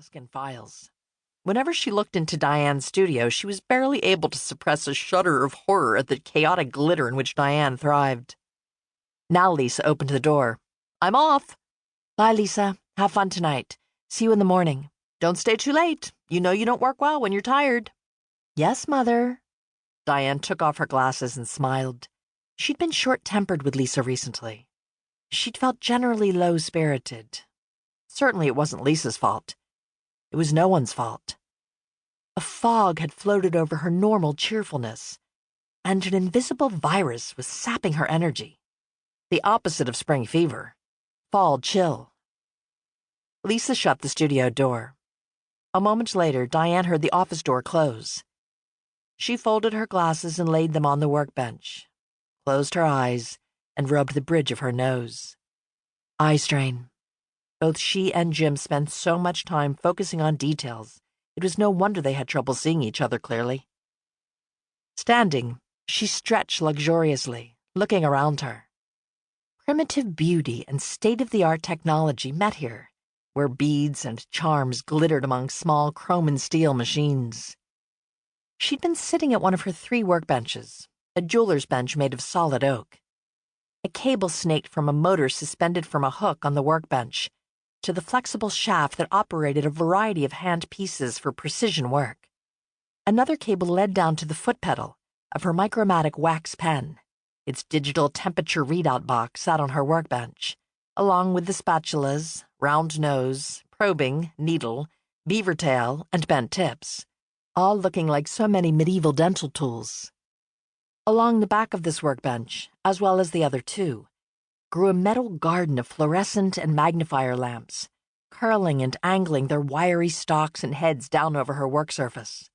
desk and files. Whenever she looked into Diane's studio, she was barely able to suppress a shudder of horror at the chaotic glitter in which Diane thrived. Now Lisa opened the door. "I'm off." "Bye, Lisa. Have fun tonight. See you in the morning. Don't stay too late. You know you don't work well when you're tired." "Yes, Mother." Diane took off her glasses and smiled. She'd been short-tempered with Lisa recently. She'd felt generally low-spirited. Certainly it wasn't Lisa's fault. It was no one's fault. A fog had floated over her normal cheerfulness, and an invisible virus was sapping her energy. The opposite of spring fever. Fall chill. Lisa shut the studio door. A moment later, Diane heard the office door close. She folded her glasses and laid them on the workbench, closed her eyes, and rubbed the bridge of her nose. Eye strain. Both she and Jim spent so much time focusing on details, it was no wonder they had trouble seeing each other clearly. Standing, she stretched luxuriously, looking around her. Primitive beauty and state-of-the-art technology met here, where beads and charms glittered among small chrome and steel machines. She'd been sitting at one of her 3 workbenches, a jeweler's bench made of solid oak. A cable snaked from a motor suspended from a hook on the workbench to the flexible shaft that operated a variety of hand pieces for precision work. Another cable led down to the foot pedal of her micromatic wax pen. Its digital temperature readout box sat on her workbench, along with the spatulas, round nose, probing, needle, beaver tail, and bent tips, all looking like so many medieval dental tools. Along the back of this workbench, as well as the other 2, grew a metal garden of fluorescent and magnifier lamps, curling and angling their wiry stalks and heads down over her work surface.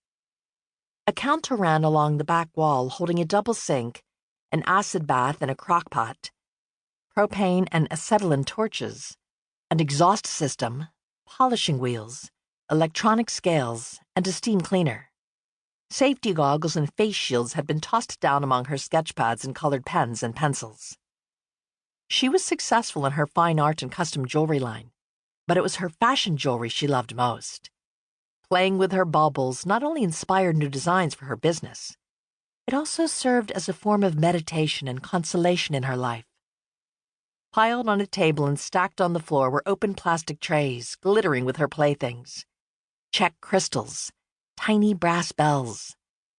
A counter ran along the back wall holding a double sink, an acid bath and a crock-pot, propane and acetylene torches, an exhaust system, polishing wheels, electronic scales, and a steam cleaner. Safety goggles and face shields had been tossed down among her sketch pads and colored pens and pencils. She was successful in her fine art and custom jewelry line, but it was her fashion jewelry she loved most. Playing with her baubles not only inspired new designs for her business, it also served as a form of meditation and consolation in her life. Piled on a table and stacked on the floor were open plastic trays glittering with her playthings. Check crystals, tiny brass bells,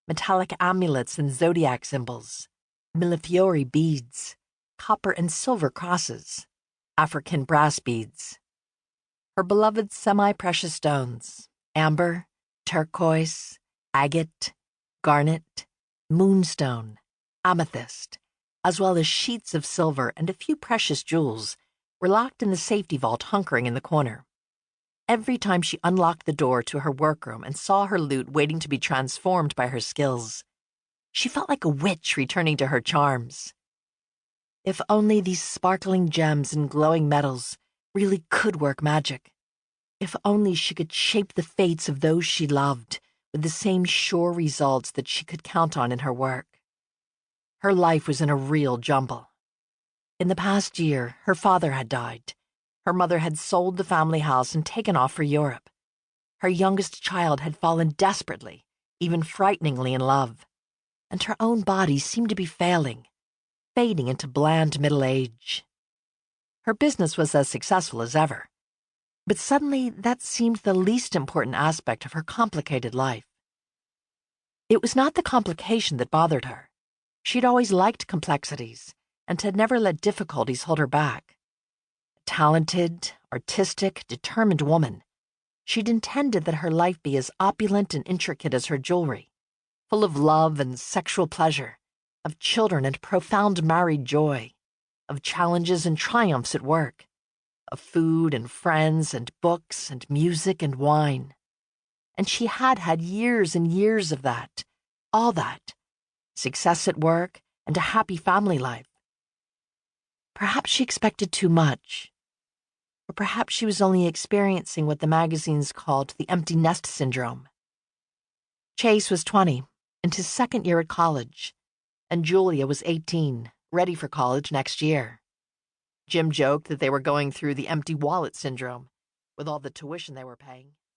metallic amulets and zodiac symbols, millefiori beads, copper and silver crosses, African brass beads. Her beloved semi-precious stones, amber, turquoise, agate, garnet, moonstone, amethyst, as well as sheets of silver and a few precious jewels, were locked in the safety vault hunkering in the corner. Every time she unlocked the door to her workroom and saw her loot waiting to be transformed by her skills, she felt like a witch returning to her charms. If only these sparkling gems and glowing metals really could work magic. If only she could shape the fates of those she loved with the same sure results that she could count on in her work. Her life was in a real jumble. In the past year, her father had died. Her mother had sold the family house and taken off for Europe. Her youngest child had fallen desperately, even frighteningly in love. And her own body seemed to be failing, fading into bland middle age. Her business was as successful as ever, but suddenly that seemed the least important aspect of her complicated life. It was not the complication that bothered her. She'd always liked complexities and had never let difficulties hold her back. A talented, artistic, determined woman, she'd intended that her life be as opulent and intricate as her jewelry, full of love and sexual pleasure, of children and profound married joy, of challenges and triumphs at work, of food and friends and books and music and wine. And she had had years and years of that, all that, success at work and a happy family life. Perhaps she expected too much, or perhaps she was only experiencing what the magazines called the empty nest syndrome. Chase was 20, in his second year at college, and Julia was 18, ready for college next year. Jim joked that they were going through the empty wallet syndrome, with all the tuition they were paying.